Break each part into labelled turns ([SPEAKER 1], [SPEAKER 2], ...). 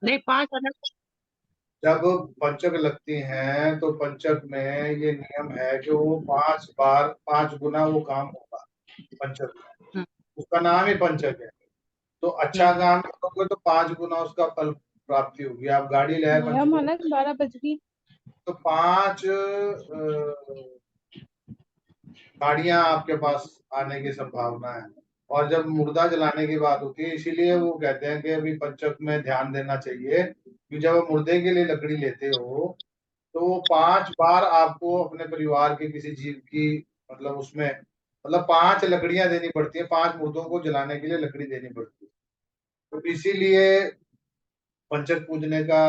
[SPEAKER 1] नहीं, 5 अलग।
[SPEAKER 2] जब पंचक लगती हैं तो पंचक में ये नियम है कि वो 5 बार 5 गुना वो काम होगा पंचक में।
[SPEAKER 1] हम्म।
[SPEAKER 2] उसका नाम ही पंचक है। तो अच्छा
[SPEAKER 1] हम्म।
[SPEAKER 2] काम करोगे तो 5 गुना उसका फल प्राप्ति होगी। आप गाड़ी ले आए
[SPEAKER 1] गया
[SPEAKER 2] पंचकों,
[SPEAKER 1] माना 12 बज गई।
[SPEAKER 2] तो 5 गाड़ियां आपके पास आने की संभावना है। और जब मुर्दा जलाने की बात होती है, इसीलिए वो कहते हैं कि अभी पंचक में ध्यान देना चाहिए कि जब आप मुर्दे के लिए लकड़ी लेते हो तो वो 5 बार आपको अपने परिवार के किसी जीव की, मतलब उसमें, मतलब 5 लकड़ियां देनी पड़ती है, 5 मुर्दों को जलाने के लिए लकड़ी देनी पड़ती है। तो इसीलिए पंचक पूजने का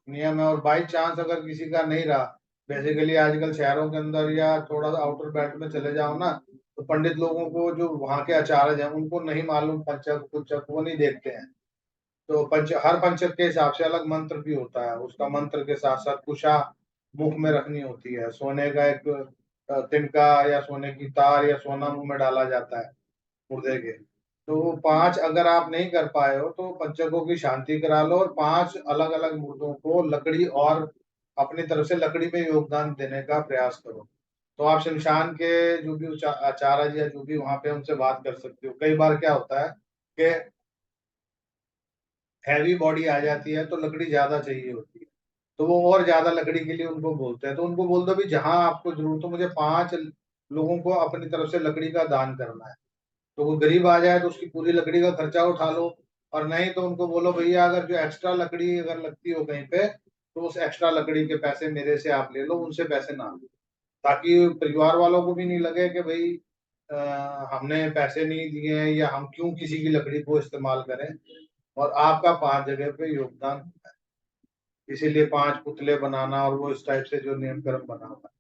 [SPEAKER 2] नियम है। और बाई चांस अगर किसी का नहीं रहा, बेसिकली आजकल शहरों के अंदर या थोड़ा सा आउटर बेल्ट में चले जाओ ना, तो पंडित लोगों को, जो वहां के आचार्य हैं, उनको नहीं मालूम पंचक पुंचक, वो नहीं देखते हैं। तो हर पंचक के हिसाब से अलग मंत्र भी होता है। उसका मंत्र के साथ साथ कुशा मुख में रखनी होती है, सोने का एक तिनका या सोने की तार या सोना मुंह में डाला जाता है मुर्दे के। तो वो 5 अगर आप नहीं कर पाए हो तो पंचकों की शांति करा लो, और 5 अलग अलग मुर्दों को लकड़ी और अपनी तरफ से लकड़ी में योगदान देने का प्रयास करो। तो आप शमशान के जो भी आचार्य या जो भी वहां पे, उनसे बात कर सकते हो। कई बार क्या होता है कि हैवी बॉडी आ जाती है तो लकड़ी ज्यादा चाहिए होती है, तो वो और ज्यादा लकड़ी के लिए उनको बोलते हैं। तो उनको बोल दो भी जहां आपको जरूरत हो, मुझे 5 लोगों को अपनी तरफ से लकड़ी का दान करना है। तो वो गरीब आ जाए तो उसकी पूरी लकड़ी का खर्चा उठा लो। और नहीं तो उनको बोलो भैया अगर जो एक्स्ट्रा लकड़ी अगर लगती हो कहीं पे, तो उस एक्स्ट्रा लकड़ी के पैसे मेरे से आप ले लो, उनसे पैसे ना लो। ताकि परिवार वालों को भी नहीं लगे कि भाई हमने पैसे नहीं दिए हैं या हम क्यों किसी की लकड़ी को इस्तेमाल करें। और आपका 5 जगह पे योगदान, इसीलिए 5 पुतले बनाना और वो इस टाइप से जो नियम कर्म बना हुआ है।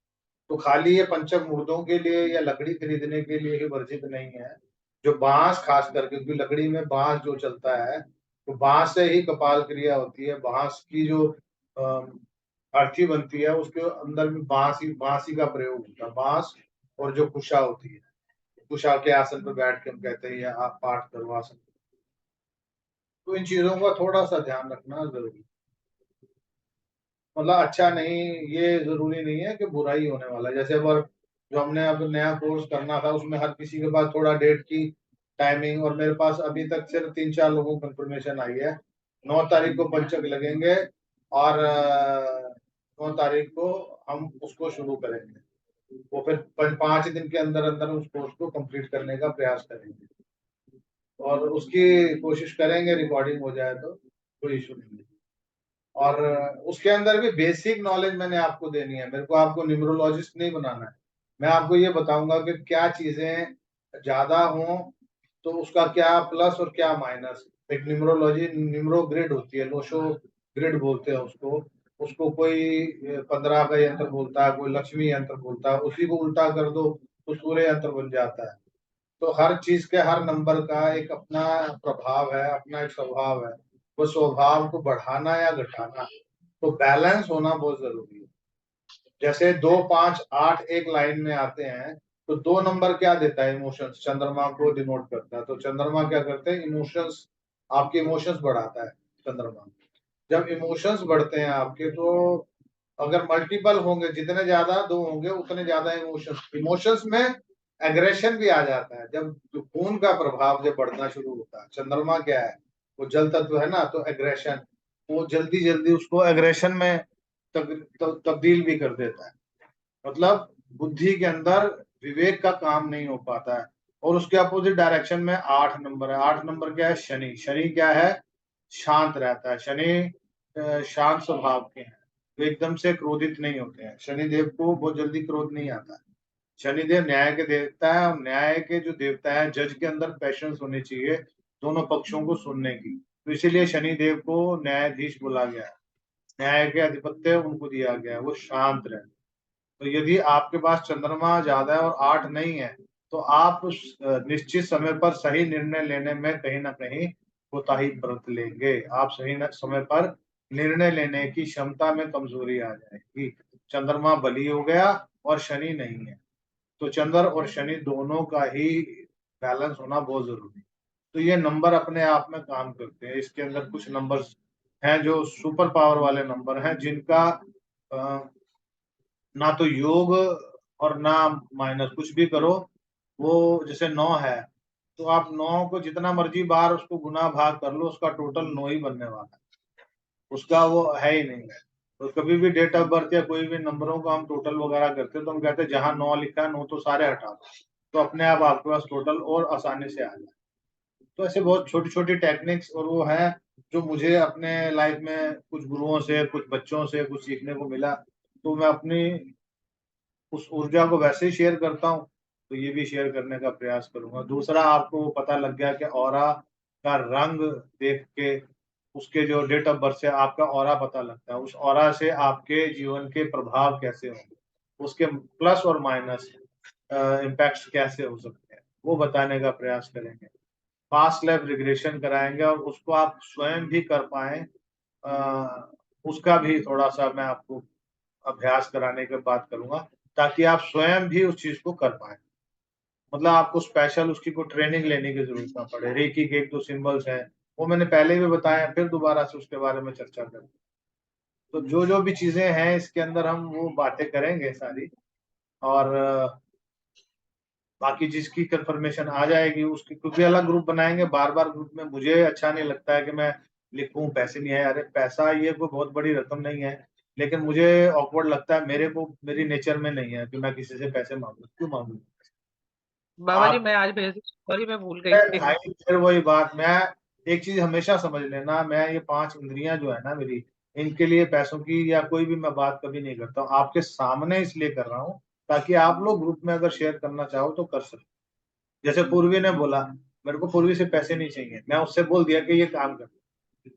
[SPEAKER 2] तो खाली ये पंचक मुर्दों के लिए या लकड़ी खरीदने के लिए ही वर्जित नहीं है। जो बांस खास करके, क्योंकि लकड़ी में बांस जो चलता है, तो बांस से ही कपाल क्रिया होती है। बांस की जो अर्थी बनती है उसके अंदर में बांस ही का प्रयोग होता है। बांस और जो कुशा होती है, कुशा के आसन पर बैठ के हम कहते हैं या आप पाठ करो आसन। तो इन चीजों का थोड़ा सा ध्यान रखना जरूरी है। मतलब अच्छा नहीं, ये जरूरी नहीं है कि बुरा ही होने वाला है। जैसे अब जो हमने अब नया कोर्स करना था, उसमें हर किसी के पास थोड़ा डेट की टाइमिंग, और मेरे पास अभी तक सिर्फ 3-4 लोगों को कंफर्मेशन आई है। 9 तारीख को पंचक लगेंगे, और 9 तारीख को हम उसको शुरू करेंगे। वो फिर 5 दिन के अंदर अंदर उस कोर्स को कंप्लीट करने का प्रयास करेंगे, और उसकी कोशिश करेंगे रिकॉर्डिंग हो जाए तो कोई इशू नहीं है। और उसके अंदर भी बेसिक नॉलेज मैंने आपको देनी है। मेरे को आपको न्यूमरोलॉजिस्ट नहीं बनाना है। मैं आपको ये बताऊंगा कि क्या चीजें ज्यादा हों तो उसका क्या प्लस और क्या माइनस। एक न्यूमरोलॉजी, न्यूमरो ग्रिड होती है, लोशो ग्रिड बोलते हैं उसको। उसको कोई 15 का यंत्र बोलता है, कोई लक्ष्मी यंत्र बोलता है। उसी को उल्टा कर दो तो सूर्य यंत्र बन जाता है। तो हर चीज के हर नंबर का एक अपना प्रभाव है, अपना एक स्वभाव है। वो स्वभाव को बढ़ाना या घटाना, तो बैलेंस होना बहुत जरूरी है। जैसे 2, 5, 8 एक लाइन में आते हैं, तो 2 नंबर क्या देता है? इमोशंस, चंद्रमा को डिनोट करता है। तो चंद्रमा क्या करते हैं? इमोशंस, आपके इमोशंस बढ़ाता है चंद्रमा। जब इमोशंस बढ़ते हैं आपके, तो अगर मल्टीपल होंगे, जितने ज्यादा दो होंगे उतने ज्यादा इमोशंस, इमोशंस में एग्रेशन भी आ जाता है। जब जो खून का प्रभाव जब बढ़ना शुरू होता है, चंद्रमा क्या है? वो जल तत्व है ना, तो एग्रेशन, वो जल्दी जल्दी उसको एग्रेशन में तब्दील भी कर देता है। मतलब बुद्धि के अंदर विवेक का काम नहीं हो पाता है। और उसके अपोजिट डायरेक्शन में 8 नंबर है। 8 नंबर क्या है? शनि। शनि क्या है? शांत रहता है। शनि शांत स्वभाव के हैं, तो एकदम से क्रोधित नहीं होते हैं। शनिदेव को बहुत जल्दी क्रोध नहीं आता है। शनिदेव न्याय के देवता है, और न्याय के जो देवता है, जज के अंदर पैशंस होने चाहिए दोनों पक्षों को सुनने की। तो इसीलिए शनिदेव को न्यायाधीश बोला गया है। न्याय के अधिपत्य उनको दिया गया है, वो शांत रहे। तो यदि आपके पास चंद्रमा ज्यादा है और 8 नहीं है, तो आप उस निश्चित समय पर सही निर्णय लेने में कहीं ना कहीं कोताही बरत लेंगे। आप सही समय पर निर्णय लेने की क्षमता में कमजोरी आ जाएगी। चंद्रमा बली हो गया और शनि नहीं है। तो चंद्र और शनि दोनों का ही बैलेंस होना बहुत जरूरी है। तो ये नंबर अपने आप में काम करते हैं। इसके अंदर कुछ नंबर्स हैं जो सुपर पावर वाले नंबर हैं, जिनका ना तो योग और ना माइनस, कुछ भी करो वो जैसे 9 है, तो आप 9 को जितना मर्जी बार उसको गुना भाग कर लो, उसका टोटल 9 ही बनने वाला है, उसका वो है ही नहीं है। तो कभी भी डेट ऑफ बर्थ या कोई भी नंबरों को हम टोटल वगैरह करते हैं तो हम कहते हैं जहां 9 लिखा है 9 तो सारे हटा दो, तो अपने आप आपके पास टोटल और आसानी से आ जाए। तो ऐसे बहुत छोटी छोटी टेक्निक्स और वो है जो मुझे अपने लाइफ में कुछ गुरुओं से, कुछ बच्चों से कुछ सीखने को मिला, तो मैं अपनी उस ऊर्जा को वैसे ही शेयर करता हूँ, तो ये भी शेयर करने का प्रयास करूँगा। दूसरा, आपको पता लग गया कि ऑरा का रंग देख के, उसके जो डेट ऑफ बर्थ से आपका ऑरा पता लगता है, उस ऑरा से आपके जीवन के प्रभाव कैसे होंगे, उसके प्लस और माइनस इम्पैक्ट्स कैसे हो सकते हैं, वो बताने का प्रयास करेंगे। पास्ट लाइफ रिग्रेशन कराएँगे और उसको आप स्वयं भी कर पाएँ, उसका भी थोड़ा-सा मैं आपको अभ्यास कराने की बात करूँगा, ताकि आप स्वयं भी उस चीज़ को कर पाएँ। मतलब आपको स्पेशल उसकी कोई ट्रेनिंग लेने की ज़रूरत ना पड़े। रेकी के 1-2 सिंबल्स हैं, वो मैंने पहले भी बताए हैं, फिर दोबारा से उसके बारे में चर्चा करें। तो जो-जो भी चीज़ें हैं इसके अंदर हम वो बातें करेंगे सारी, और बाकी जिसकी कन्फर्मेशन आ जाएगी उसकी, क्योंकि अलग ग्रुप बनाएँगे, बार-बार ग्रुप में मुझे अच्छा नहीं लगता है कि मैं लिखूँ पैसे नहीं आए। अरे पैसा ये कोई बहुत बड़ी रकम नहीं है, लेकिन मुझे ऑकवर्ड लगता है, मेरे को मेरी नेचर में नहीं है कि मैं किसी से पैसे माँगूँ, क्यों माँगूँ?
[SPEAKER 1] बाबा जी
[SPEAKER 2] आप
[SPEAKER 1] मैं आज भेज, सॉरी मैं भूल गई थी।
[SPEAKER 2] भाई फिर वही बात, मैं एक चीज़ हमेशा समझ लेना, मैं ये 5 इंद्रियाँ जो है ना मेरी, इनके लिए पैसों की या कोई भी मैं बात कभी नहीं करता हूँ। आपके सामने इसलिए कर रहा हूँ, ताकि आप लोग ग्रुप में अगर शेयर करना चाहो तो कर सको। जैसे पूर्वी ने बोला, मेरे को पूर्वी से पैसे नहीं चाहिए, मैं उससे बोल दिया कि ये काम कर।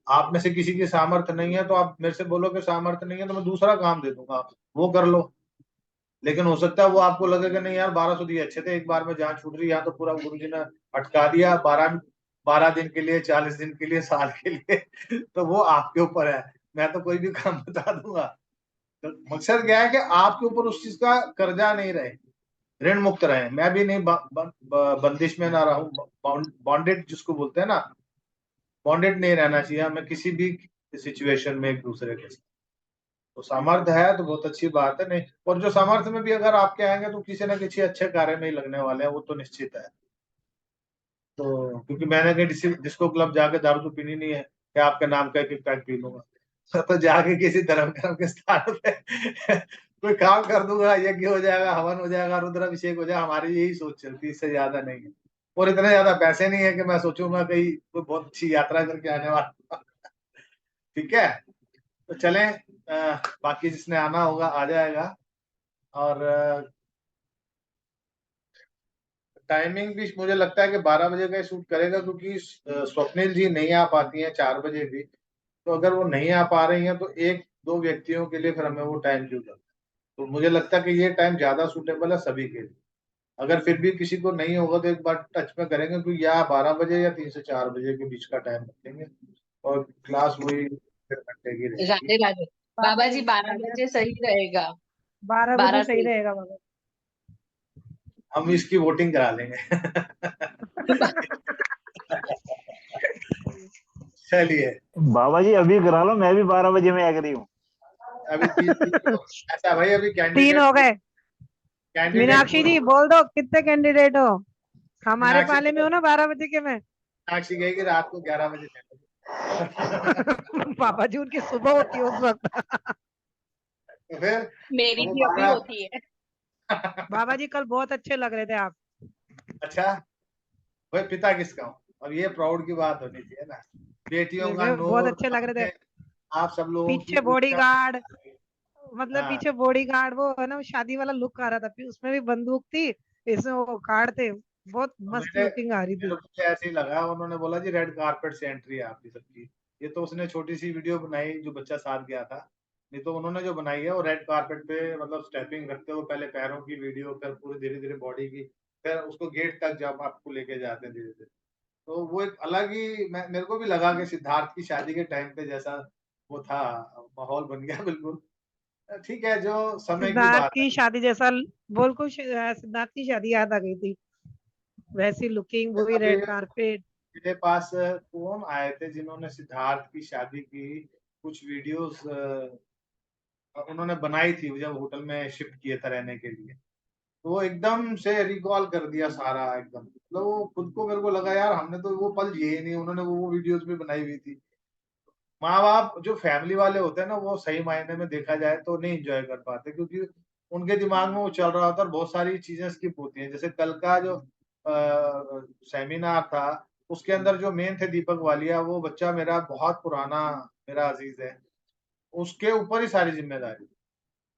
[SPEAKER 2] आप में से किसी की सामर्थ्य नहीं है तो आप मेरे से बोलो कि सामर्थ्य नहीं है तो मैं दूसरा काम दे दूँगा, वो कर लो। लेकिन हो सकता है वो आपको लगे कि नहीं यार 1200 दिए अच्छे थे, एक बार में जान छूट रही है, यहाँ तो पूरा गुरुजी ने अटका दिया 12 दिन के लिए, 40 दिन के लिए, साल के लिए तो वो आपके ऊपर है। मैं तो कोई भी काम बता दूँगा। तो मकसद क्या है कि आपके ऊपर उस चीज़ का कर्जा नहीं रहे, ऋण मुक्त रहें। मैं भी नहीं ब ब ब बंदिश में ना रहूँ, बॉन्डेड जिसको बोलते हैं ना, बॉन्डेड नहीं रहना चाहिए हमें किसी भी सिचुएशन में एक-दूसरे के साथ। तो सामर्थ्य है तो बहुत अच्छी बात है, नहीं, और जो सामर्थ्य में भी अगर आपके आएँगे तो किसी न किसी अच्छे कार्य में ही लगने वाले हैं, वो तो निश्चित है। तो क्योंकि मैंने कहीं डिस्को क्लब जाके दारू तो पीनी नहीं है कि आपके नाम का एक-एक पैक पी लूँगा। तो जाके किसी धर्म-कर्म के स्थान पे कोई काम कर दूँगा, यज्ञ हो जाएगा, हवन हो जाएगा, रुद्राभिषेक हो जाएगा, हमारी यही सोच चलती है, इससे ज़्यादा नहीं है। और इतने ज़्यादा पैसे नहीं है कि मैं सोचूँगा कहीं कोई बहुत अच्छी यात्रा करके आने वाला हूँ। ठीक है? तो चलें, बाकी जिसने आना होगा आ जाएगा, और टाइमिंग भी मुझे लगता है कि 12 बजे का ही शूट करेगा, क्योंकि स्वप्निल जी नहीं आ पाती हैं 4 बजे भी। तो अगर वो नहीं आ पा रही हैं तो 1-2 व्यक्तियों के लिए फिर हमें वो टाइम क्यों देना? तो मुझे लगता है कि ये टाइम ज़्यादा सूटेबल है सभी के लिए। अगर फिर भी किसी को नहीं होगा तो एक बार टच में करेंगे, कि या 12 बजे या 3 से 4 बजे के बीच का टाइम रखेंगे, और क्लास वही 1 घंटे की रहेगी।
[SPEAKER 3] राधे राधे। बाबा जी 12 बजे सही रहेगा।
[SPEAKER 4] 12 बजे
[SPEAKER 3] 12
[SPEAKER 4] सही
[SPEAKER 3] से
[SPEAKER 4] रहेगा बाबा।
[SPEAKER 2] हम इसकी वोटिंग करा लेंगे। चलिए,
[SPEAKER 5] बाबा जी अभी करा लो, मैं भी 12 बजे में एग्री हूँ।
[SPEAKER 2] अभी 3 ऐसा भाई, अभी
[SPEAKER 4] 3 हो गए।
[SPEAKER 2] कैंडिडेट
[SPEAKER 4] मीनाक्षी जी बोल दो कितने कैंडिडेट हो, हमारे
[SPEAKER 2] मीनाक्षी
[SPEAKER 4] पाले में हो ना 12 बजे के में।
[SPEAKER 2] मीनाक्षी गई कि रात को 11 बजे तक।
[SPEAKER 4] पापा जी उनकी सुबह होती है उस वक्त।
[SPEAKER 2] तो फिर
[SPEAKER 3] मेरी
[SPEAKER 2] वो
[SPEAKER 3] भी अभी
[SPEAKER 2] 12।
[SPEAKER 3] होती है।
[SPEAKER 4] बाबा जी कल बहुत अच्छे लग रहे थे आप।
[SPEAKER 2] अच्छा, भाई पिता किसका हूँ, और ये प्राउड की बात होनी चाहिए ना, बेटियों का
[SPEAKER 4] बहुत
[SPEAKER 2] नूर
[SPEAKER 4] अच्छे लग रहे
[SPEAKER 2] अपने,
[SPEAKER 4] थे।
[SPEAKER 2] आप सब लोगों की
[SPEAKER 4] पीछे
[SPEAKER 2] ऊर्जा।
[SPEAKER 4] बॉडीगार्ड, मतलब
[SPEAKER 2] हाँ,
[SPEAKER 4] पीछे बॉडीगार्ड वो है ना, वो शादी वाला लुक आ रहा था, फिर उसमें भी बंदूक थी, इसमें वो कार्ड थे, बहुत मस्त
[SPEAKER 2] मैंने
[SPEAKER 4] लुकिंग आ रही
[SPEAKER 2] मेरे
[SPEAKER 4] थी।
[SPEAKER 2] को ऐसे ही लगा, उन्होंने बोला जी रेड कारपेट से एंट्री है आपकी सबकी। ये तो उसने छोटी सी वीडियो बनाई जो बच्चा साथ गया था, नहीं तो उन्होंने जो बनाई है वो रेड कारपेट पे, मतलब स्टेपिंग रखते हुए पहले पैरों की वीडियो, फिर पूरी धीरे धीरे बॉडी की, फिर उसको गेट तक जब आपको लेके जाते हैं धीरे धीरे, तो वो एक अलग ही, मेरे को भी लगा कि सिद्धार्थ की शादी के टाइम पे जैसा वो था, माहौल बन गया बिल्कुल। ठीक है, जो समय की
[SPEAKER 4] सिद्धार्थ
[SPEAKER 2] बात है।
[SPEAKER 4] की शादी जैसा, बोल को सिद्धार्थ की शादी याद आ गई थी, वैसी लुकिंग, वही
[SPEAKER 2] अभी
[SPEAKER 4] रेड कारपेट।
[SPEAKER 2] मेरे पास कौन आए थे जिन्होंने सिद्धार्थ की शादी की कुछ वीडियोस उन्होंने बनाई थी जब होटल में शिफ्ट किए थे रहने के लिए। तो वो एकदम से रिकॉल कर दिया सारा एकदम, मतलब वो खुद को मेरे को लगा यार हमने तो वो पल जिए ही नहीं, उन्होंने वो वीडियोस भी बनाई हुई थी। माँ बाप जो फैमिली वाले होते हैं ना वो सही मायने में देखा जाए तो नहीं एंजॉय कर पाते, क्योंकि उनके दिमाग में वो चल रहा होता है और बहुत सारी चीजें स्किप होती हैं। जैसे कल का जो सेमिनार था उसके अंदर जो मेन थे दीपक वालिया, वो बच्चा मेरा बहुत पुराना, मेरा अजीज है, उसके ऊपर ही सारी जिम्मेदारी।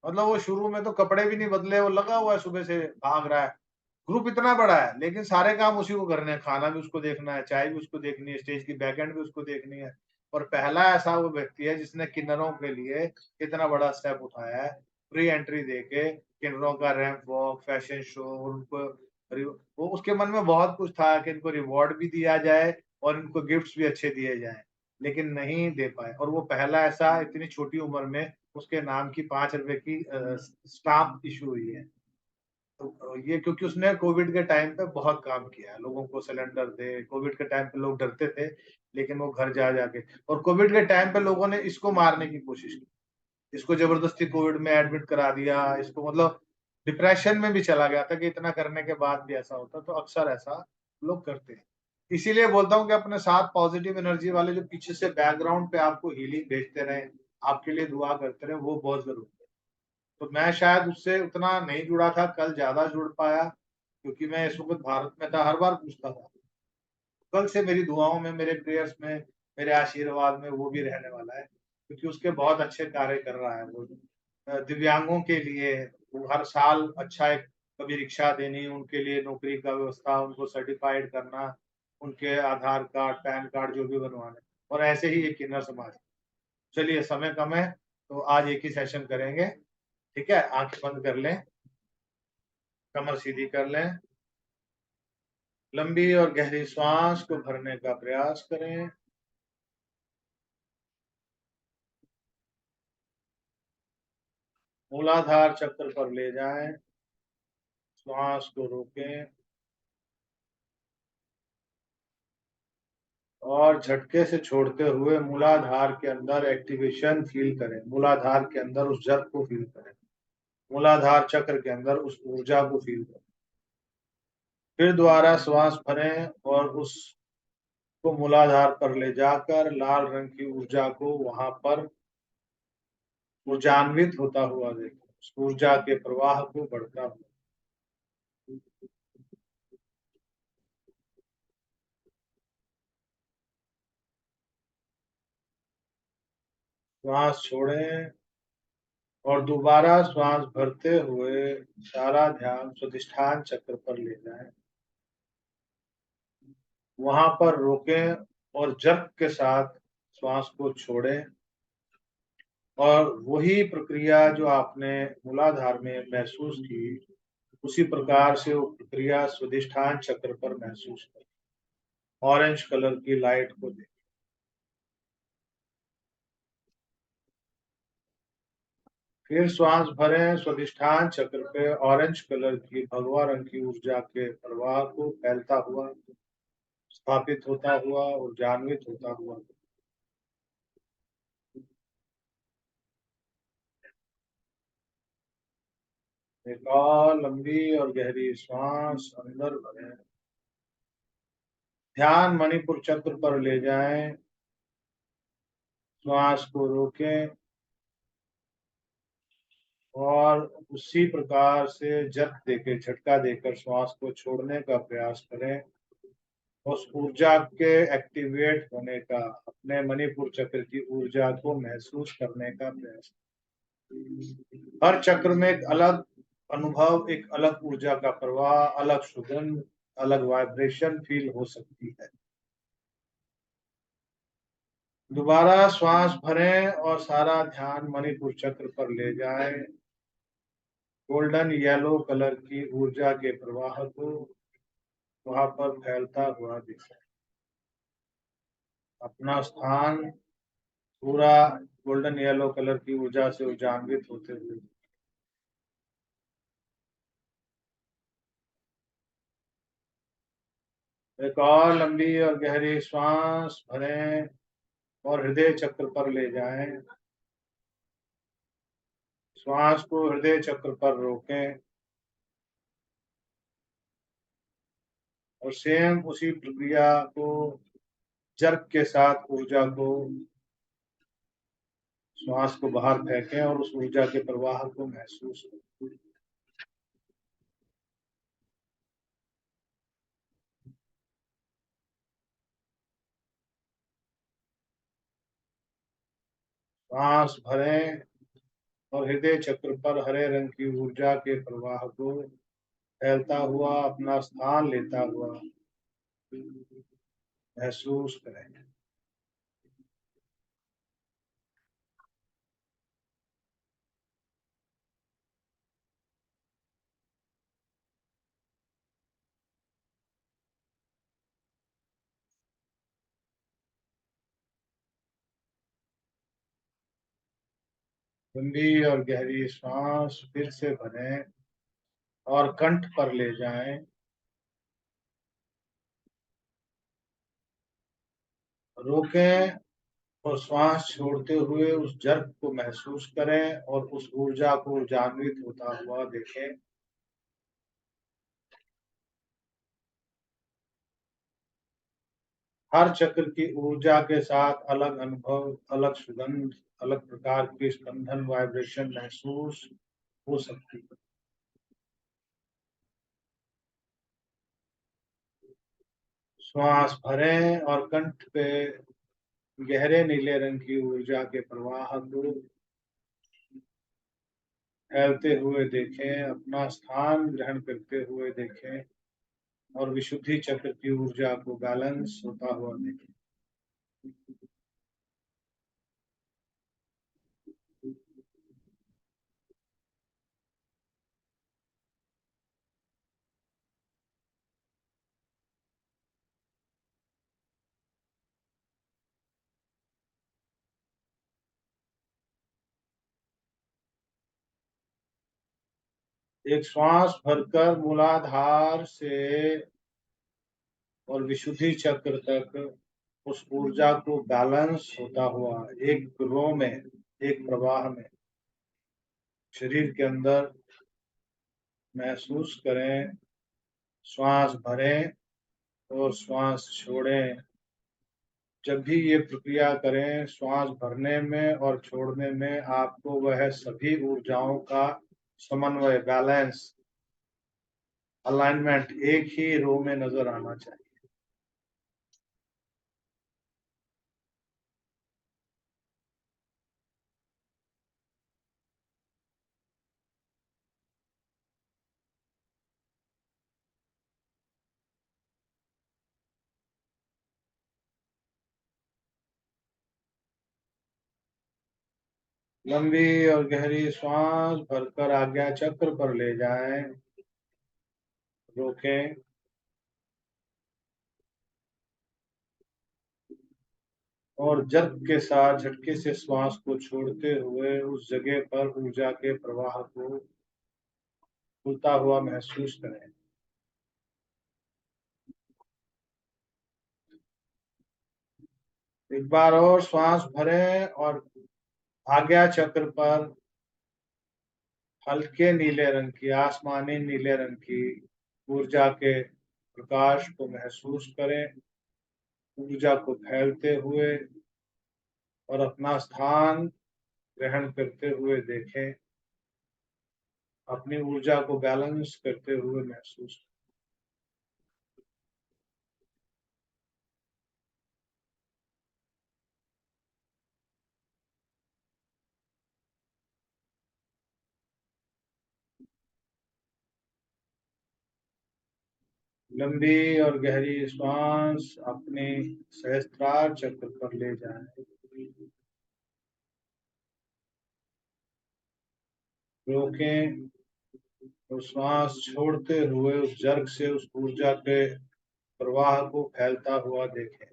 [SPEAKER 2] मतलब वो शुरू में तो कपड़े भी नहीं बदले, वो लगा हुआ है सुबह से भाग रहा है। ग्रुप इतना बड़ा है लेकिन सारे काम उसी को करने हैं, खाना भी उसको देखना है, चाय भी उसको देखनी है, स्टेज की बैक एंड भी उसको देखनी है। और पहला ऐसा वो व्यक्ति है जिसने किन्नरों के लिए इतना बड़ा स्टेप उठाया है, फ्री एंट्री देके किन्नरों का रैंप वॉक, फैशन शो, उनको वो उसके मन में बहुत कुछ था कि इनको रिवॉर्ड भी दिया जाए और इनको गिफ्ट्स भी अच्छे दिए जाएं, लेकिन नहीं दे पाए। और वो पहला ऐसा इतनी छोटी उम्र में उसके नाम की 5 रुपए की स्टाम्प इशू हुई है। तो ये क्योंकि उसने कोविड के टाइम पे बहुत काम किया है, लोगों को सिलेंडर दे, कोविड के टाइम पे लोग डरते थे, लेकिन वो घर जा जाके, और कोविड के टाइम पे लोगों ने इसको मारने की कोशिश की, इसको जबरदस्ती कोविड में एडमिट करा दिया, इसको मतलब डिप्रेशन में भी चला गया था कि इतना करने के बाद भी ऐसा होता, तो अक्सर ऐसा लोग करते हैं। इसीलिए बोलता हूँ कि अपने साथ पॉजिटिव एनर्जी वाले जो पीछे से बैकग्राउंड पे आपको हीलिंग भेजते रहे, आपके लिए दुआ करते रहे, वो बहुत जरूरी है। तो मैं शायद उससे उतना नहीं जुड़ा था, कल ज्यादा जुड़ पाया क्योंकि मैं इस वक्त भारत में था, हर बार पूछता था। कल से मेरी दुआओं में, मेरे प्रेयर्स में, मेरे आशीर्वाद में वो भी रहने वाला है, क्योंकि उसके बहुत अच्छे कार्य कर रहा है वो। दिव्यांगों के लिए वो हर साल अच्छा एक, कभी रिक्शा देनी, उनके लिए नौकरी का व्यवस्था, उनको सर्टिफाइड करना, उनके आधार कार्ड, पैन कार्ड जो भी बनवाने, और ऐसे ही एक किन्नर समाज। चलिए समय कम है तो आज एक ही सेशन करेंगे, ठीक है। आंखें बंद कर लें, कमर सीधी कर लें, लंबी और गहरी श्वास को भरने का प्रयास करें। मूलाधार चक्र पर ले जाएं, श्वास को रोकें और झटके से छोड़ते हुए मूलाधार के अंदर एक्टिवेशन फील करें, मूलाधार के अंदर उस जप को फील करें, मूलाधार चक्र के अंदर उस ऊर्जा को फील करें। फिर दोबारा श्वास भरें और उसको मूलाधार पर ले जाकर लाल रंग की ऊर्जा को वहां पर ऊर्जान्वित होता हुआ देखें, उस ऊर्जा के प्रवाह को बढ़ता हुआ। श्वास छोड़ें और दोबारा श्वास भरते हुए सारा ध्यान स्वादिष्ठान चक्र पर ले जाएं, वहां पर रोकें और जप के साथ श्वास को छोड़ें और वही प्रक्रिया जो आपने मूलाधार में महसूस की, उसी प्रकार से वो प्रक्रिया स्वादिष्ठान चक्र पर महसूस करें। ऑरेंज कलर की लाइट को देखें। फिर श्वास भरें, स्वादिष्ठान चक्र पे ऑरेंज कलर की भगवा रंग की ऊर्जा के प्रवाह को फैलता हुआ, स्थापित होता हुआ, ऊर्जान्वित होता हुआ। एक और लंबी और गहरी श्वास अंदर भरें, ध्यान मणिपुर चक्र पर ले जाएं, श्वास को रोकें और उसी प्रकार से जप देकर, झटका देकर श्वास को छोड़ने का प्रयास करें। उस ऊर्जा के एक्टिवेट होने का, अपने मणिपुर चक्र की ऊर्जा को महसूस करने का प्रयास। हर चक्र में एक अलग अनुभव, एक अलग ऊर्जा का प्रवाह, अलग सुगंध, अलग वाइब्रेशन फील हो सकती है। दोबारा श्वास भरें और सारा ध्यान मणिपुर चक्र पर ले जाएं, गोल्डन येलो कलर की ऊर्जा के प्रवाह को वहां पर फैलता हुआ दिखें। अपना स्थान पूरा गोल्डन येलो कलर की ऊर्जा से ऊर्जान्वित होते हुए। एक और लंबी और गहरी श्वास भरें और हृदय चक्र पर ले जाएं। श्वास को हृदय चक्र पर रोकें और सेम उसी प्रक्रिया को जर्क के साथ ऊर्जा को श्वास को बाहर फेंकें और उस ऊर्जा के प्रवाह को महसूस करें। सांस भरें और हृदय चक्र पर हरे रंग की ऊर्जा के प्रवाह को फैलता हुआ अपना स्थान लेता हुआ महसूस करें। लंबी और गहरी सांस फिर से भरें और कंठ पर ले जाएं। रोकें और श्वास छोड़ते हुए उस जर्क को महसूस करें और उस ऊर्जा को जागृत होता हुआ देखें। हर चक्र की ऊर्जा के साथ अलग अनुभव, अलग सुगंध, अलग प्रकार की स्पंदन वाइब्रेशन महसूस हो सकती है। श्वास भरें और कंठ पे गहरे नीले रंग की ऊर्जा के प्रवाह को फैलते हुए देखें, अपना स्थान ग्रहण करते हुए देखें और विशुद्धि चक्र की ऊर्जा को बैलेंस होता हुआ देखें। एक श्वास भरकर मूलाधार से और विशुद्धि चक्र तक उस ऊर्जा को बैलेंस होता हुआ एक रो में, एक प्रवाह में शरीर के अंदर महसूस करें। श्वास भरें और श्वास छोड़ें। जब भी ये प्रक्रिया करें, श्वास भरने में और छोड़ने में आपको वह सभी ऊर्जाओं का समन्वय, बैलेंस, अलाइनमेंट एक ही रो में नजर आना चाहिए। लंबी और गहरी श्वास भरकर आज्ञा चक्र पर ले जाएं। रोकें और जर्क के साथ झटके से श्वास को छोड़ते हुए उस जगह पर ऊर्जा के प्रवाह को खुलता हुआ महसूस करें। एक बार और श्वास भरें और आज्ञा चक्र पर हल्के नीले रंग की, आसमानी नीले रंग की ऊर्जा के प्रकाश को महसूस करें। ऊर्जा को फैलते हुए और अपना स्थान ग्रहण करते हुए देखें। अपनी ऊर्जा को बैलेंस करते हुए महसूस लंबी और गहरी श्वास अपने सहस्त्रार चक्र पर ले जाएं। रोकें और श्वास छोड़ते हुए उस जर्क से उस ऊर्जा के प्रवाह को फैलता हुआ देखें।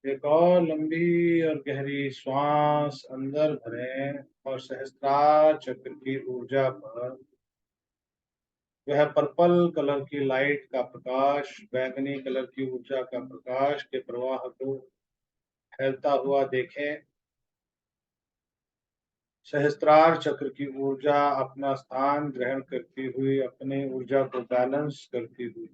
[SPEAKER 2] एक और लंबी और गहरी श्वास अंदर भरें और सहस्त्रार चक्र की ऊर्जा पर वह पर्पल कलर की लाइट का प्रकाश, बैंगनी कलर की ऊर्जा का प्रकाश के प्रवाह को फैलता हुआ देखें। सहस्त्रार चक्र की ऊर्जा अपना स्थान ग्रहण करती हुई अपनी ऊर्जा को बैलेंस करती हुई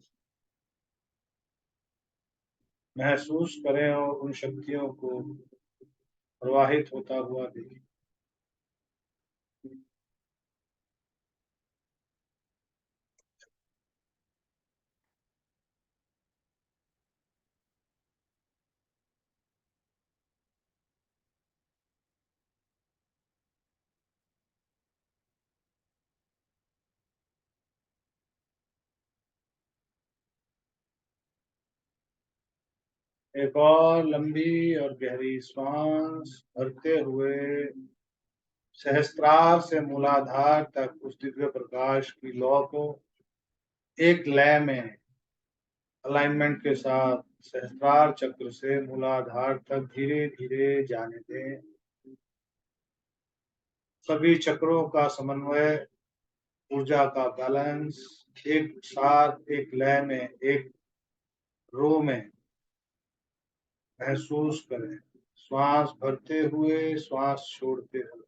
[SPEAKER 2] महसूस करें और उन शक्तियों को प्रवाहित होता हुआ देखें। एक और लंबी और गहरी श्वास भरते हुए सहस्त्रार से मूलाधार तक उस दिव्य प्रकाश की लौ को एक लय में अलाइनमेंट के साथ सहस्त्रार चक्र से मूलाधार तक धीरे धीरे जाने दें। सभी चक्रों का समन्वय, ऊर्जा का बैलेंस एक साथ एक लय में, एक रो में महसूस करें। श्वास भरते हुए श्वास छोड़ते हुए।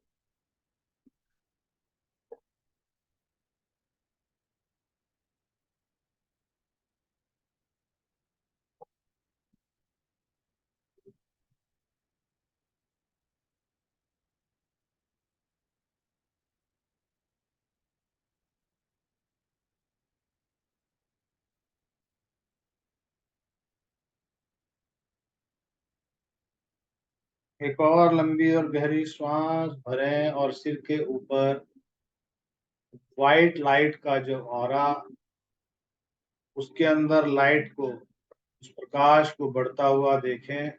[SPEAKER 2] एक और लंबी और गहरी श्वास भरें और सिर के ऊपर व्हाइट लाइट का जो ऑरा, उसके अंदर लाइट को, उस प्रकाश को बढ़ता हुआ देखें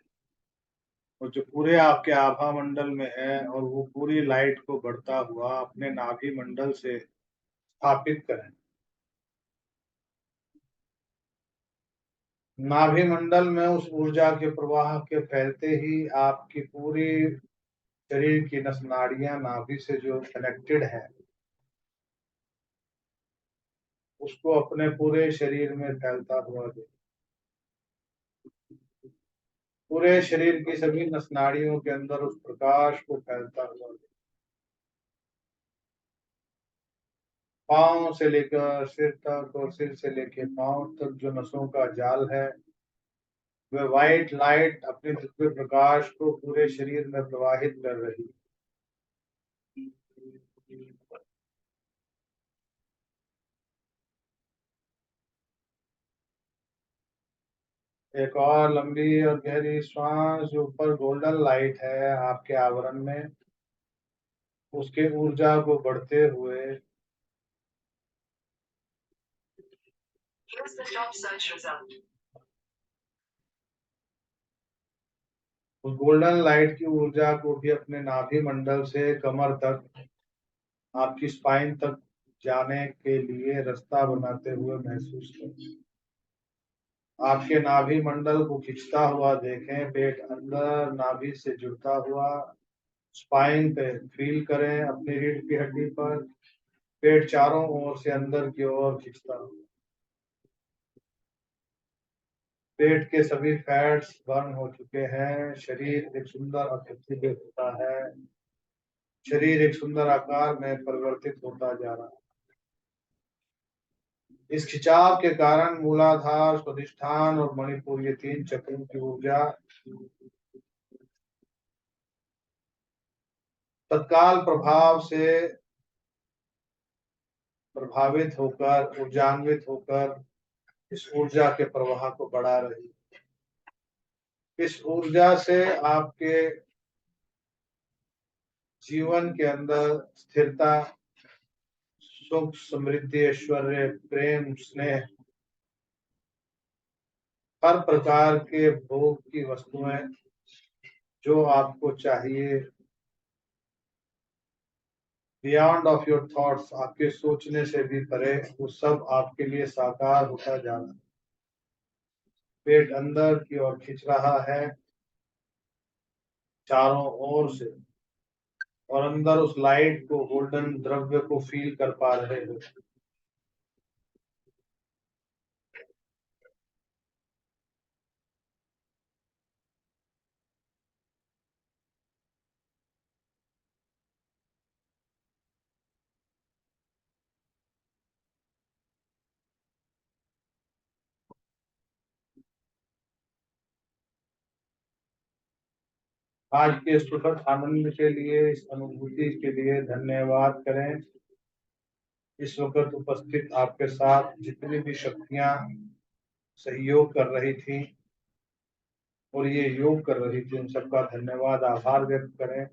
[SPEAKER 2] और जो पूरे आपके आभा मंडल में है और वो पूरी लाइट को बढ़ता हुआ अपने नाभि मंडल से स्थापित करें। नाभि मंडल में उस ऊर्जा के प्रवाह के फैलते ही आपकी पूरी शरीर की नस नाड़ियां नाभि से जो कनेक्टेड है उसको अपने पूरे शरीर में फैलता हुआ दे। पूरे शरीर की सभी नस नाड़ियों के अंदर उस प्रकाश को फैलता हुआ दे। पांव से लेकर सिर तक और सिर से लेकर पांव तक जो नसों का जाल है वह व्हाइट लाइट अपने दिव्य प्रकाश को पूरे शरीर में प्रवाहित कर रही है। एक और लंबी और गहरी श्वास, जो ऊपर गोल्डन लाइट है आपके आवरण में, उसके ऊर्जा को बढ़ते हुए उस गोल्डन लाइट की ऊर्जा को भी अपने नाभि मंडल से कमर तक, आपकी स्पाइन तक जाने के लिए रास्ता बनाते हुए महसूस करें। आपके नाभि मंडल को खिंचता हुआ देखें, पेट अंदर नाभि से जुड़ता हुआ, स्पाइन पे फील करें, अपनी रीढ़ की हड्डी पर पेट चारों ओर से अंदर की ओर खिंचता हुआ। पेट के सभी फैट्स बर्न हो चुके हैं। शरीर एक सुंदर आकृति होता है। शरीर एक सुंदर आकार में परिवर्तित होता जा रहा है। इस खिंचाव के कारण मूलाधार, स्वादिष्ठान और मणिपुर, ये तीन चक्रों की ऊर्जा तत्काल प्रभाव से प्रभावित होकर, ऊर्जान्वित होकर इस ऊर्जा के प्रवाह को बढ़ा रही है। इस ऊर्जा से आपके जीवन के अंदर स्थिरता, सुख, समृद्धि, ऐश्वर्य, प्रेम, स्नेह, हर प्रकार के भोग की वस्तुएं जो आपको चाहिए, बियॉन्ड ऑफ योर थॉट्स, आपके सोचने से भी परे, वो सब आपके लिए साकार होता जा रहा है। पेट अंदर की ओर खिंच रहा है। चारों ओर से, और अंदर उस लाइट को, गोल्डन द्रव्य को फील कर पा रहे हो। आज के सुखद आनंद के लिए, इस अनुभूति के लिए धन्यवाद करें। इस वक्त उपस्थित आपके साथ जितनी भी शक्तियां सहयोग कर रही थी और ये योग कर रही थी, उन सबका धन्यवाद, आभार व्यक्त करें।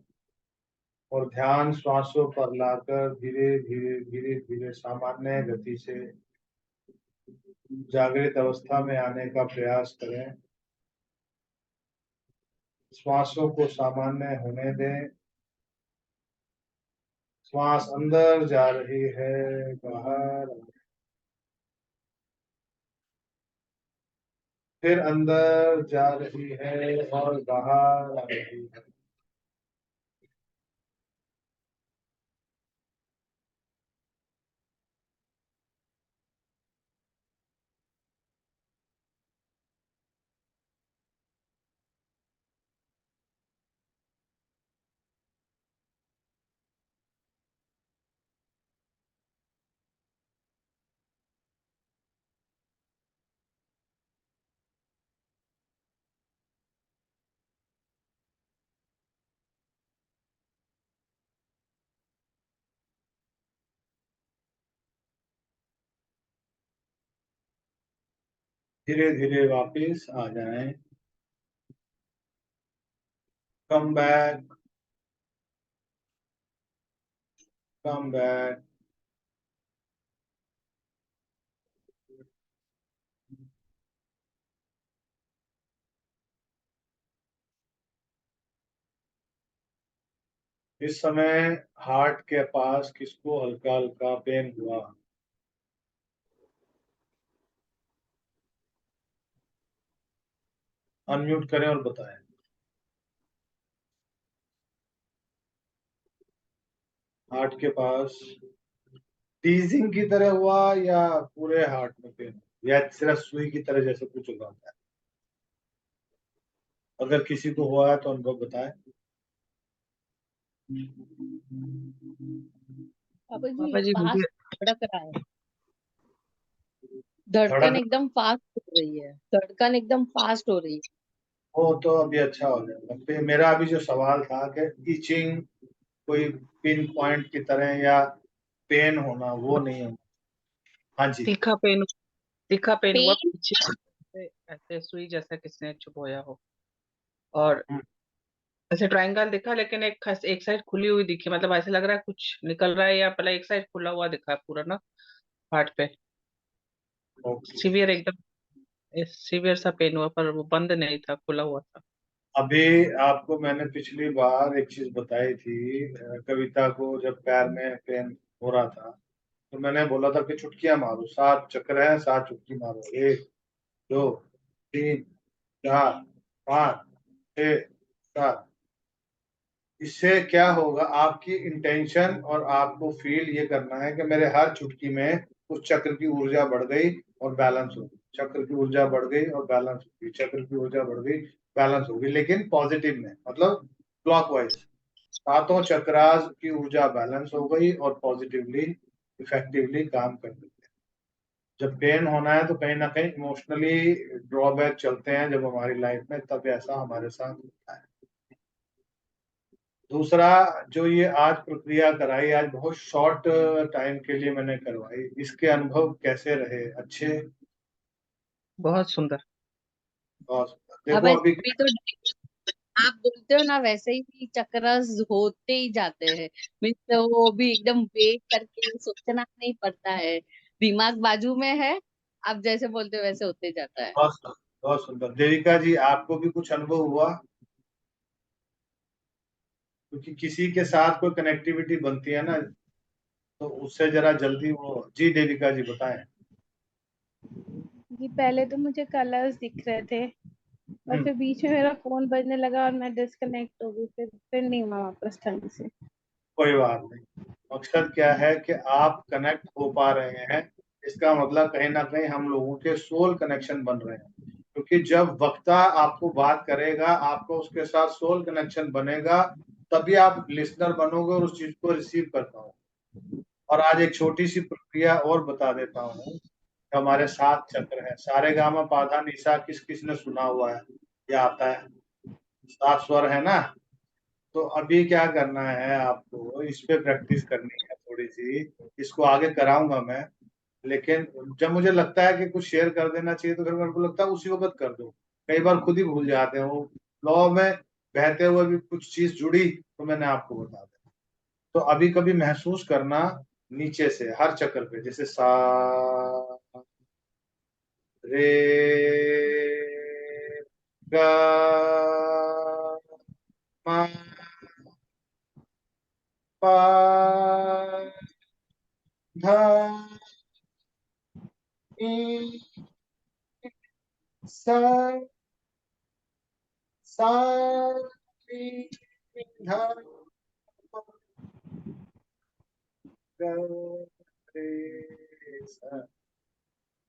[SPEAKER 2] और ध्यान श्वासों पर लाकर धीरे धीरे धीरे धीरे सामान्य गति से जागृत अवस्था में आने का प्रयास करें। श्वासों को सामान्य होने दें। श्वास अंदर जा रही है, बाहर, फिर अंदर जा रही है और बाहर आ रही है। धीरे धीरे वापस आ जाएं। Come back, come back. इस समय हार्ट के पास किसको हल्का हल्का पेन हुआ? अनम्यूट करें और बताएं। हार्ट के पास टीजिंग की तरह हुआ या पूरे हार्ट में पेन, या सिर्फ सुई की तरह जैसे कुछ होता है? अगर किसी को हुआ है तो अनुभव बताएं।
[SPEAKER 3] बाबा
[SPEAKER 1] बाबा
[SPEAKER 3] जी
[SPEAKER 1] जी
[SPEAKER 3] पास
[SPEAKER 1] मुझे
[SPEAKER 3] धड़क रहा है, धड़कन
[SPEAKER 2] धड़क,
[SPEAKER 3] एकदम फास्ट हो रही है, धड़कन एकदम फास्ट हो रही है।
[SPEAKER 2] हो तो अभी अच्छा हो जाएगा। फिर मेरा अभी जो सवाल था कि इचिंग, कोई पिन पॉइंट की तरह या पेन होना, वो नहीं है। हाँ जी।
[SPEAKER 1] तीखा पेन हुआ
[SPEAKER 3] पेन
[SPEAKER 1] पीछे से, ऐसे सुई जैसा किसने चुभोया हो। और ऐसे ट्रायंगल दिखा, लेकिन एक साइड खुली हुई दिखी, मतलब ऐसे लग रहा है कुछ निकल रहा है, या पहले एक साइड खुला हुआ दिखा है पूरा ना हार्ट पे।
[SPEAKER 2] ओके।
[SPEAKER 1] सीवियर एकदम सीवियर सा पेन हुआ, पर वो बंद नहीं था, खुला हुआ था।
[SPEAKER 2] अभी आपको मैंने पिछली बार एक चीज बताई थी, कविता को जब पैर में पेन हो रहा था तो मैंने बोला था कि चुटकियां मारो, 7 चक्र है, 7 चुटकी मारो, 1 2 3 4 5 6 7। इससे क्या होगा, आपकी इंटेंशन और आपको फील ये करना है कि मेरे हर चुटकी में उस चक्र की ऊर्जा बढ़ गई और बैलेंस हो गई, चक्र की ऊर्जा बढ़ गई और बैलेंस हो गई, चक्र की ऊर्जा बढ़ गई, बैलेंस हो गई, लेकिन पॉजिटिव में, मतलब क्लॉकवाइज। सातों चक्रास की ऊर्जा बैलेंस हो गई और पॉजिटिवली, इफेक्टिवली काम कर रही है। जब पेन होना है तो कहीं ना कहीं इमोशनली ड्रॉबैक चलते हैं जब हमारी लाइफ में, तब ऐसा हमारे साथ होता है। दूसरा, जो ये आज प्रक्रिया कराई, आज बहुत शॉर्ट टाइम के लिए मैंने करवाई, इसके अनुभव कैसे रहे? अच्छे?
[SPEAKER 1] बहुत सुंदर।
[SPEAKER 2] बहुत।
[SPEAKER 3] अब
[SPEAKER 2] देखो अभी,
[SPEAKER 3] अभी तो आप बोलते हो ना वैसे ही चक्रस होते ही जाते हैं। मीन्स वो भी एकदम वेट करके सोचना नहीं पड़ता है, दिमाग बाजू में है, आप जैसे बोलते हो वैसे होते जाता है।
[SPEAKER 2] बहुत सुंदर। देविका जी, आपको भी कुछ अनुभव हुआ? क्योंकि किसी के साथ कोई कनेक्टिविटी बनती है ना, तो उससे जरा जल्दी वो। जी देविका जी बताएं।
[SPEAKER 6] जी पहले तो मुझे कलर्स दिख रहे थे, और फिर बीच में मेरा फोन बजने लगा और मैं डिस्कनेक्ट हो गई, फिर नहीं हुआ वापस ढंग से।
[SPEAKER 2] कोई बात नहीं। मकसद क्या है कि आप कनेक्ट हो पा रहे हैं, इसका मतलब कहीं ना कहीं हम लोगों के सोल कनेक्शन बन रहे हैं, क्योंकि जब वक्ता आपको बात करेगा, आपको उसके साथ सोल कनेक्शन बनेगा, तभी आप लिसनर बनोगे और उस चीज को रिसीव कर पाओगे। और आज एक छोटी सी प्रक्रिया और बता देता हूँ। हमारे 7 चक्र है, सारे गामा पाधा निशा, किस किस ने सुना हुआ है? ये आता है, 7 स्वर है ना। तो अभी क्या करना है आपको, इस पे प्रैक्टिस करनी है थोड़ी सी। इसको आगे कराऊंगा मैं, लेकिन जब मुझे लगता है कि कुछ शेयर कर देना चाहिए तो फिर मेरे को लगता है उसी वक्त कर दो। कई बार खुद ही भूल जाते हैं, वो लॉ में बहते हुए भी कुछ चीज जुड़ी तो मैंने आपको बता दिया। तो अभी कभी महसूस करना नीचे से हर चक्र पे, जैसे सा, रे, गा, मा, पा, धा, नी, सा, सा, नी, धा, पा, गा, रे, सा,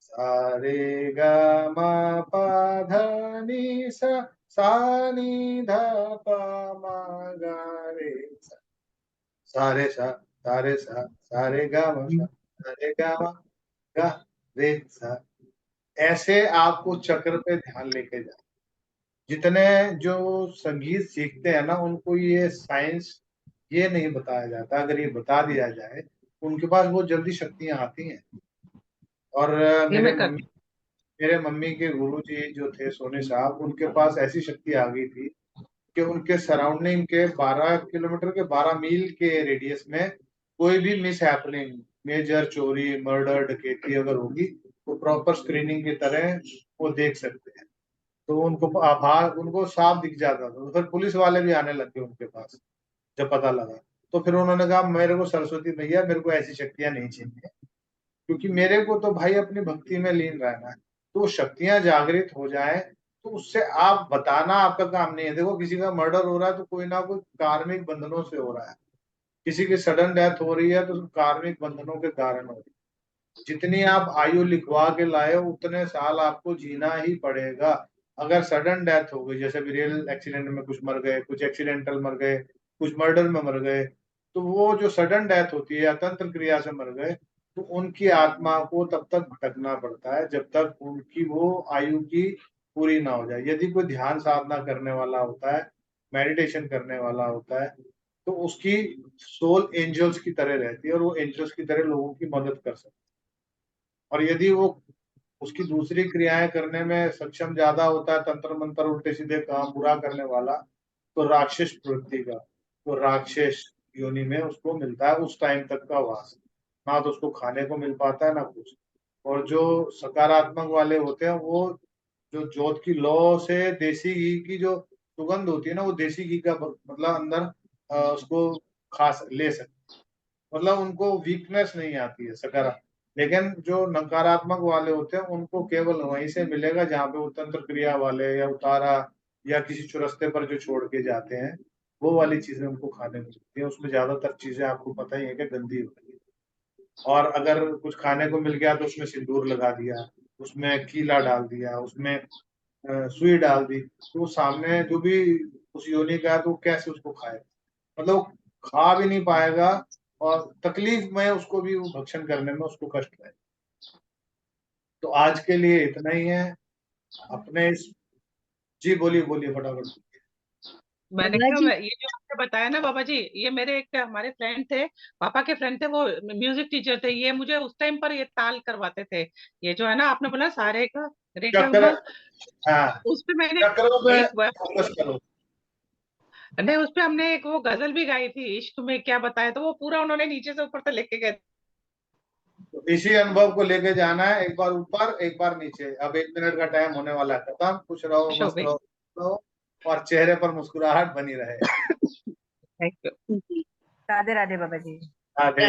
[SPEAKER 2] सा रे गा मा पा धा नी सा, सा नी धा पा मा गा रे सा, सा रे सा, सा रे सा, सा रे गा मा सा, सा रे गा मा गा रे सा। ऐसे आपको चक्र पे ध्यान लेके जाए। जितने जो संगीत सीखते हैं ना, उनको ये साइंस ये नहीं बताया जाता। अगर ये बता दिया जाए, उनके पास बहुत जल्दी शक्तियां आती हैं। और
[SPEAKER 1] ये मैं कर
[SPEAKER 2] मेरे मम्मी के गुरुजी जो थे सोनी साहब, उनके पास ऐसी शक्ति आ गई थी कि उनके सराउंडिंग के 12 किलोमीटर के 12 मील के रेडियस में कोई भी मिस हैपनिंग, मेजर चोरी, मर्डर, डकैती अगर होगी तो प्रॉपर स्क्रीनिंग की तरह वो देख सकते हैं। तो उनको आभार, उनको साफ दिख जाता था। तो फिर पुलिस वाले भी आने लग गए उनके पास जब पता लगा। तो फिर उन्होंने कहा मेरे को सरस्वती भैया, मेरे को ऐसी शक्तियां नहीं चाहिए, क्योंकि मेरे को तो भाई अपनी भक्ति में लीन रहना है। तो शक्तियां जागृत हो जाए तो उससे आप बताना आपका काम नहीं है। देखो, किसी का मर्डर हो रहा है तो कोई ना कोई कार्मिक बंधनों से हो रहा है, किसी की सडन डेथ हो रही है तो कार्मिक बंधनों के कारण हो रही है। जितनी आप आयु लिखवा के लाए हो उतने साल आपको जीना ही पड़ेगा। अगर सडन डेथ हो गई, जैसे रियल एक्सीडेंट में कुछ मर गए, कुछ एक्सीडेंटल मर गए, कुछ मर्डर में मर गए, तो वो जो सडन डेथ होती है, अतंत्र क्रिया से मर गए, तो उनकी आत्मा को तब तक भटकना पड़ता है जब तक उनकी वो आयु की पूरी ना हो जाए। यदि कोई ध्यान साधना करने वाला होता है, मेडिटेशन करने वाला होता है, तो उसकी सोल एंजल्स की तरह रहती है और वो एंजल्स की तरह लोगों की मदद कर सकती है। और यदि वो उसकी दूसरी क्रियाएं करने में सक्षम ज्यादा होता है, तंत्र मंत्र उल्टे सीधे काम बुरा करने वाला, तो राक्षस प्रवृत्ति का, तो राक्षस योनि में उसको मिलता है उस टाइम तक का वास। ना तो उसको खाने को मिल पाता है ना कुछ। और जो सकारात्मक वाले होते हैं, वो जो जोत की लौ से देसी घी की जो सुगंध होती है ना, वो देसी घी का मतलब अंदर उसको खा ले सकते, मतलब उनको वीकनेस नहीं आती है सकारात्मक। लेकिन जो नकारात्मक वाले होते हैं उनको केवल वहीं से मिलेगा जहाँ पे वो तंत्र क्रिया वाले या उतारा या किसी चुरस्ते पर जो छोड़ के जाते हैं, वो वाली चीजें उनको खाने को मिलती है। उसमें ज्यादातर चीजें आपको पता ही है कि गंदी होती है। और अगर कुछ खाने को मिल गया तो उसमें सिंदूर लगा दिया, उसमें कीला डाल दिया, उसमें सुई डाल दी, तो वो सामने जो भी उस योनि का है तो वो कैसे उसको खाएगा? मतलब वो खा भी नहीं पाएगा और तकलीफ में उसको भी वो भक्षण करने में उसको कष्ट है। तो आज के लिए इतना ही है। अपने इस, जी बोलिए बोलिए फटाफट।
[SPEAKER 1] मैंने
[SPEAKER 3] बाबा
[SPEAKER 1] कहा
[SPEAKER 3] जी,
[SPEAKER 1] ये जो आपने बताया ना बाबा जी, ये मेरे एक हमारे फ्रेंड थे, पापा के फ्रेंड थे, वो म्यूजिक टीचर थे। ये मुझे उस टाइम पर ये ताल करवाते थे। ये जो है ना, आपने बोला सारे का रे गा
[SPEAKER 2] चक्र,
[SPEAKER 1] मा,
[SPEAKER 2] हाँ,
[SPEAKER 1] उस पे मैंने
[SPEAKER 2] चक्रों पे
[SPEAKER 1] एक
[SPEAKER 2] फोकस करो।
[SPEAKER 1] नहीं, उस पे हमने एक वो गजल भी गाई थी, इश्क में क्या बताया, तो वो पूरा उन्होंने नीचे से ऊपर तक लेके गए।
[SPEAKER 2] तो इसी अनुभव को लेके जाना है, एक बार ऊपर एक बार नीचे। अब 1 मिनट का टाइम होने वाला है खत्म। खुश रहो,
[SPEAKER 1] खुश हो
[SPEAKER 2] मस्त
[SPEAKER 1] गई।
[SPEAKER 2] रहो और चेहरे पर मुस्कुराहट बनी रहे।
[SPEAKER 1] Thank you.
[SPEAKER 3] जी,
[SPEAKER 7] राधे राधे बाबा जी।
[SPEAKER 2] आधे